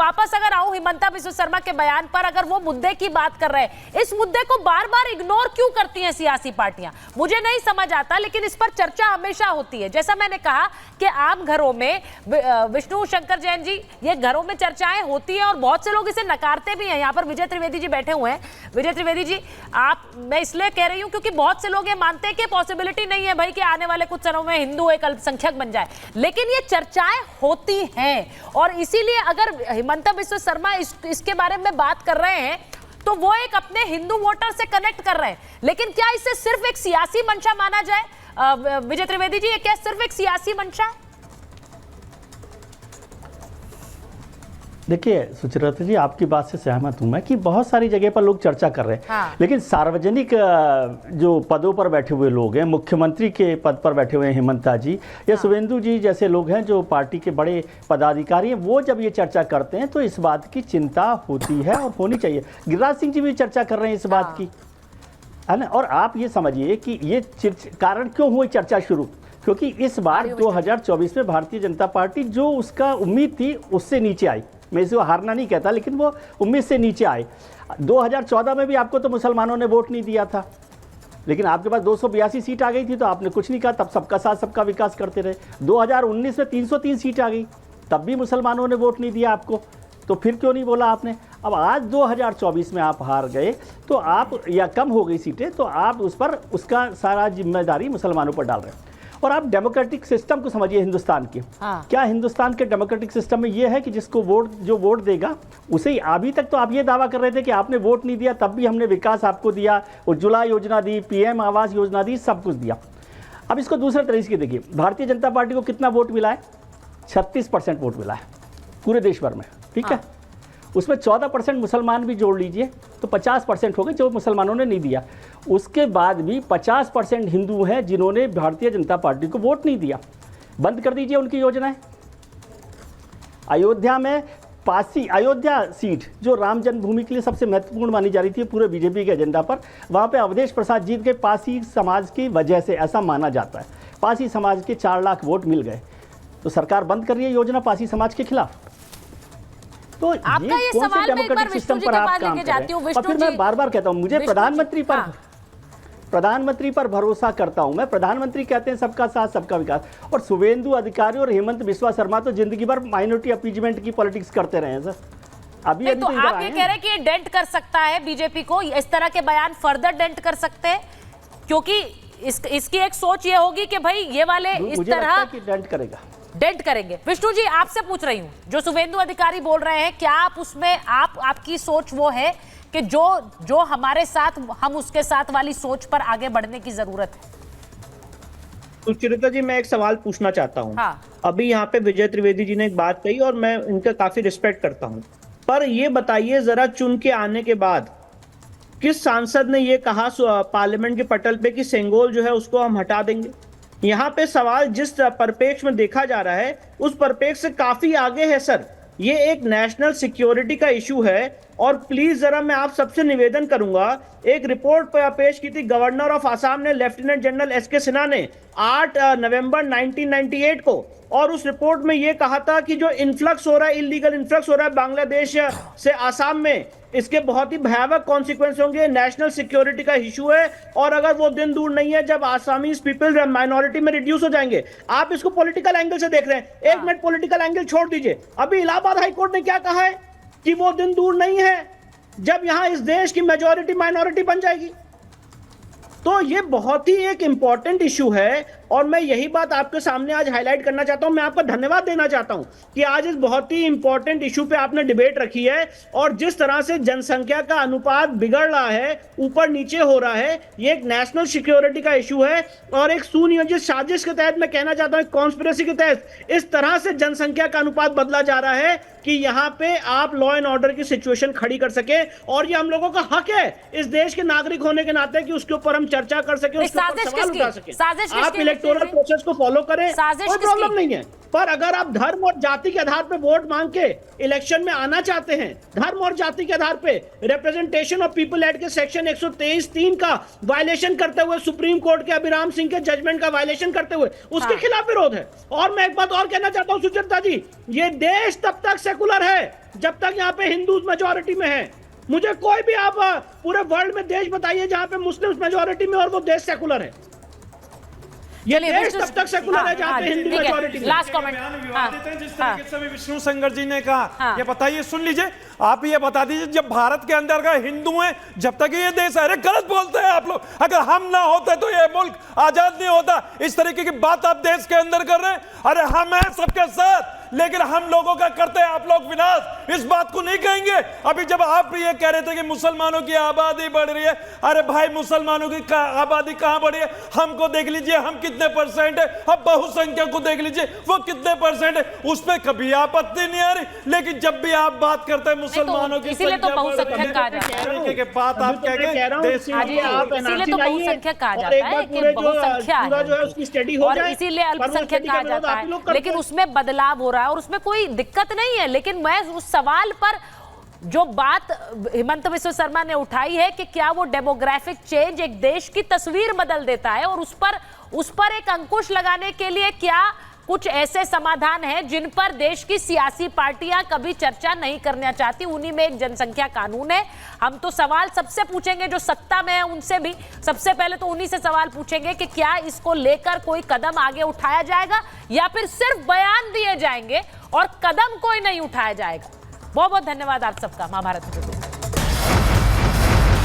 वापस अगर आऊं हिमंता बिस्वा शर्मा के बयान पर, अगर वो मुद्दे की बात कर रहे हैं, इस मुद्दे को बार बार इग्नोर क्यों करती हैं सियासी पार्टियां, मुझे नहीं समझ आता। लेकिन इस पर चर्चा हमेशा होती है। जैसा मैंने कहा कि आम घरों में, विष्णु शंकर जैन जी, ये घरों में चर्चाएं होती है और बहुत से लोग इसे नकारते भी हैं। यहाँ पर विजय त्रिवेदी जी बैठे हुए हैं। विजय त्रिवेदी जी, मैं इसलिए कह रही हूं क्योंकि बहुत से लोग ये मानते हैं कि पॉसिबिलिटी नहीं है भाई कि आने वाले कुछ समय में हिंदू एक अल्पसंख्यक बन जाए, लेकिन ये चर्चाएं होती हैं। और इसीलिए अगर हिमंता बिस्वा शर्मा इसके बारे में बात कर रहे हैं तो वो एक अपने हिंदू वोटर से कनेक्ट कर रहे हैं। लेकिन क्या इसे सिर्फ एक सियासी मंशा माना जाए? विजय त्रिवेदी जी, ये क्या सिर्फ एक सियासी मंशा है? देखिए सुचित्रा जी, आपकी बात से सहमत हूं मैं कि बहुत सारी जगह पर लोग चर्चा कर रहे हैं। हाँ। लेकिन सार्वजनिक जो पदों पर बैठे हुए लोग हैं, मुख्यमंत्री के पद पर बैठे हुए हैं हिमंता जी या शुभेंदु जी जैसे लोग हैं जो पार्टी के बड़े पदाधिकारी हैं, वो जब ये चर्चा करते हैं तो इस बात की चिंता होती है और होनी चाहिए। गिरिराज सिंह जी भी चर्चा कर रहे हैं इस बात की, है ना। और आप ये समझिए कि ये कारण क्यों हुई चर्चा शुरू, क्योंकि इस बार 2024 में भारतीय जनता पार्टी जो उसका उम्मीद थी उससे नीचे आई। मैं इसको हारना नहीं कहता, लेकिन वो उम्मीद से नीचे आए। 2014 में भी आपको तो मुसलमानों ने वोट नहीं दिया था, लेकिन आपके पास 282 सीट आ गई थी तो आपने कुछ नहीं कहा, तब सबका साथ सबका विकास करते रहे। 2019 में 303 सीट आ गई, तब भी मुसलमानों ने वोट नहीं दिया आपको, तो फिर क्यों नहीं बोला आपने? अब आज 2024 में आप हार गए तो आप, या कम हो गई सीटें, तो आप उस पर उसका सारा जिम्मेदारी मुसलमानों पर डाल रहे हैं। और आप डेमोक्रेटिक सिस्टम को समझिए हिंदुस्तान के। हाँ। क्या हिंदुस्तान के डेमोक्रेटिक सिस्टम में ये है कि जिसको जो वोट देगा उसे ही? अभी तक तो आप ये दावा कर रहे थे कि आपने वोट नहीं दिया, तब भी हमने विकास आपको दिया, उज्ज्वला योजना दी, पीएम आवास योजना दी, सब कुछ दिया। अब इसको दूसरे तरीके से देखिए, भारतीय जनता पार्टी को कितना वोट मिला है? 36% वोट मिला है पूरे देश भर में, ठीक है। उसमें 14% मुसलमान भी जोड़ लीजिए तो 50% हो गए जो मुसलमानों ने नहीं दिया। उसके बाद भी 50% हिंदू हैं जिन्होंने भारतीय जनता पार्टी को वोट नहीं दिया। बंद कर दीजिए उनकी योजनाएं। अयोध्या में अयोध्या सीट जो राम जन्मभूमि के लिए सबसे महत्वपूर्ण मानी जा रही थी पूरे बीजेपी के एजेंडा पर, वहां पे अवधेश प्रसाद जीत गए पासी समाज की वजह से, ऐसा माना जाता है। पासी समाज के 4 लाख वोट मिल गए, तो सरकार बंद कर रही है योजना पासी समाज के खिलाफ। तो आपका ये कौन से सवाल डेमोक्रेटिक सिस्टम पर आप काम कर रहे हैं? और फिर मैं बार बार कहता हूं, मुझे प्रधानमंत्री पर भरोसा करता हूं मैं। प्रधानमंत्री कहते हैं सबका साथ सबका विकास, और शुभेंदु अधिकारी और हेमंत बिस्वा शर्मा तो जिंदगी भर माइनॉरिटी अपीजमेंट की पॉलिटिक्स करते रहे हैं सर। अभी तो आप ये कह रहे हैं कि ये डेंट कर सकता है बीजेपी को, इस तरह के बयान फर्दर डेंट कर सकते हैं, क्योंकि इसकी एक सोच ये होगी कि भाई ये वाले इस तरह डेंट करेंगे। विष्णु जी, आपसे पूछ रही हूं, जो शुभेंदु अधिकारी बोल रहे हैं, क्या आप उसमें आपकी सोच वो है कि जो हमारे साथ, हम उसके साथ वाली सोच पर आगे बढ़ने की जरूरत है? सुचरिता जी, मैं एक सवाल पूछना चाहता हूं। हाँ। अभी यहाँ पे विजय त्रिवेदी जी ने एक बात कही और मैं इनका काफी रिस्पेक्ट करता हूं, पर ये बताइए जरा, चुन के आने के बाद किस सांसद ने ये कहा पार्लियामेंट के पटल पे कि सेंगोल जो है उसको हम हटा देंगे? यहाँ पे सवाल जिस परिप्रेक्ष्य में देखा जा रहा है उस परिप्रेक्ष्य से काफी आगे है सर। ये एक नेशनल सिक्योरिटी का इशू है। और प्लीज जरा मैं आप सबसे निवेदन करूंगा, एक रिपोर्ट पेश की थी गवर्नर ऑफ आसाम ने, लेफ्टिनेंट जनरल एसके सिन्हा ने 8 नवंबर 1998 को, और उस रिपोर्ट में यह कहा था कि जो इन्फ्लक्स हो रहा है, इलीगल इन्फ्लक्स हो रहा है बांग्लादेश से आसाम में, इसके बहुत ही भयावह कॉन्सिक्वेंस होंगे। नेशनल सिक्योरिटी का इशू है और अगर वो दिन दूर नहीं है जब आसामीज पीपल माइनॉरिटी में रिड्यूस हो जाएंगे। आप इसको पॉलिटिकल एंगल से देख रहे हैं। एक मिनट पॉलिटिकल एंगल छोड़ दीजिए, अभी इलाहाबाद हाईकोर्ट ने क्या कहा है कि वो दिन दूर नहीं है जब यहां इस देश की मेजॉरिटी माइनॉरिटी बन जाएगी। तो ये बहुत ही एक इंपॉर्टेंट इशू है और मैं यही बात आपके सामने आज हाईलाइट करना चाहता हूं। मैं आपका धन्यवाद देना चाहता हूं कि आज इस बहुत ही इंपॉर्टेंट इशू पे आपने डिबेट रखी है। और जिस तरह से जनसंख्या का अनुपात बिगड़ रहा है, ऊपर नीचे हो रहा है, ये एक नेशनल सिक्योरिटी का इशू है और एक सुनियोजित साजिश के तहत, मैं कहना चाहता हूं कॉन्स्पिरेसी के तहत, इस तरह से जनसंख्या का अनुपात बदला जा रहा है कि यहां पे आप लॉ एंड ऑर्डर की सिचुएशन खड़ी कर सके। और ये हम लोगों का हक है इस देश के नागरिक होने के नाते कि उसके ऊपर हम चर्चा कर सके, उसके ऊपर सवाल उठा सके। आप इलेक्टोरल प्रोसेस को फॉलो करें, कोई प्रॉब्लम नहीं है। पर अगर आप धर्म और जाति के आधार पे वोट मांग के इलेक्शन में आना चाहते हैं, धर्म और जाति के आधार पे रिप्रेजेंटेशन ऑफ पीपल एक्ट के सेक्शन 123(3) का वायलेशन करते हुए, सुप्रीम कोर्ट के अभिराम सिंह के जजमेंट का वायलेशन करते हुए, उसके खिलाफ विरोध है। और मैं एक बात और कहना चाहता हूं सुचरिता जी, ये देश तब तक सेकुलर है जब तक यहाँ पे हिंदू मेजोरिटी में है। मुझे कोई भी आप पूरे वर्ल्ड में देश बताइए जहां पे मुस्लिम मेजोरिटी में और वो देश सेकुलर है। ये देश तब तक सेकुलर है जहां पे हिंदू मेजोरिटी में। लास्ट कमेंट जिस तरीके से विष्णु शंकर जी ने कहा, ये बताइए, सुन लीजिए, आप ये बता दीजिए, जब भारत के अंदर का हिंदू है, जब तक ये देश, अरे गलत बोलते हैं आप लोग, अगर हम ना होते तो ये मुल्क आजाद नहीं होता। इस तरीके की बात आप देश के अंदर कर रहे हैं। अरे हम हैं सबके साथ, लेकिन हम लोगों का करते हैं आप लोग विनाश, इस बात को नहीं कहेंगे। अभी जब आप ये कह रहे थे कि मुसलमानों की आबादी बढ़ रही है, अरे भाई मुसलमानों की आबादी कहां बढ़ी है? हमको देख लीजिए, हम कितने परसेंट है, अब बहुसंख्यक को देख लीजिए वो कितने परसेंट है, उस पर कभी आपत्ति नहीं आ रही। लेकिन जब भी आप बात करते हैं मुसलमानों की इसीलिए तो बहुसंख्यक कहा जाता है के बात आप क्या इसीलिए तो बहुसंख्यक कहा जाता है कि बहुसंख्या है और इसीलिए अल्पसंख्यक कहा जाता है। लेकिन उसमें बदलाव हो रहा है और उसमें कोई दिक्कत नहीं है। लेकिन मैं उस सवाल पर जो बात हिमंत बिस्व शर्मा ने उठाई है कि क्या वो डेमोग्राफिक चेंज एक देश की तस्वीर बदल देता है, और उस पर एक अंकुश लगाने के लिए क्या कुछ ऐसे समाधान हैं जिन पर देश की सियासी पार्टियां कभी चर्चा नहीं करना चाहती। उन्हीं में एक जनसंख्या कानून है। हम तो सवाल सबसे पूछेंगे जो सत्ता में है, उनसे भी सबसे पहले तो उन्हीं से सवाल पूछेंगे कि क्या इसको लेकर कोई कदम आगे उठाया जाएगा या फिर सिर्फ बयान दिए जाएंगे और कदम कोई नहीं उठाया जाएगा। बहुत बहुत धन्यवाद आप सबका महाभारत में।